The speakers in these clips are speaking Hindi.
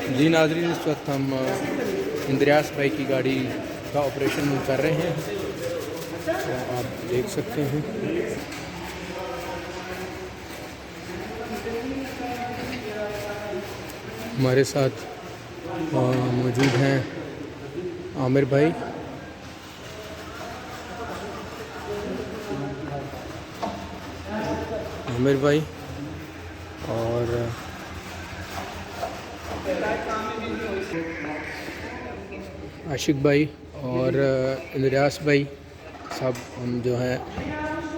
जी नाज़रीन, इस वक्त हम इंद्रियास भाई की गाड़ी का ऑपरेशन कर रहे हैं, तो आप देख सकते हैं। हमारे साथ मौजूद हैं आमिर भाई, और आशिक भाई और इंद्रियास भाई सब हम जो है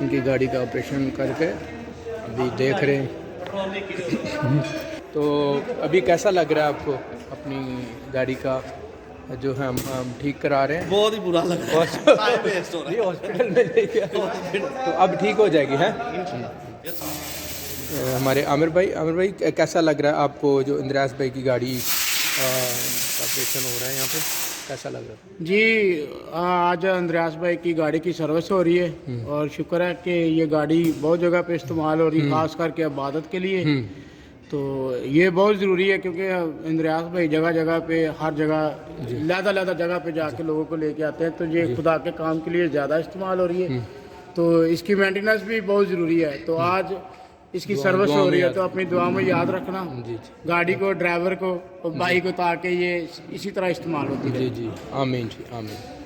उनकी गाड़ी का ऑपरेशन करके अभी देख रहे हैं। तो अभी कैसा लग रहा है आपको अपनी गाड़ी का जो है हम ठीक करा रहे हैं? बहुत ही बुरा लग रहा है। हॉस्पिटल में ले गया तो अब ठीक हो जाएगी है। हमारे आमिर भाई कैसा लग रहा है आपको जो इंद्रियास भाई की गाड़ी ऑपरेशन हो रहा है यहाँ पे, कैसा लग रहा है? जी, आज इंद्रियास भाई की गाड़ी की सर्विस हो रही है और शुक्र है कि ये गाड़ी बहुत जगह पे इस्तेमाल हो रही है, खास करके इबादत के लिए। तो ये बहुत ज़रूरी है क्योंकि इंद्रियास भाई जगह जगह पे, हर जगह लहदा जगह पे जाके लोगों को लेके आते हैं, तो ये खुदा के काम के लिए ज़्यादा इस्तेमाल हो रही है। तो इसकी मेंटेनेंस भी बहुत ज़रूरी है। तो आज इसकी सर्विस हो रही है, तो अपनी दुआ में याद रखना गाड़ी को, ड्राइवर को और भाई को, ताकि ये इसी तरह इस्तेमाल होती है। जी, आमीन जी, आमीन।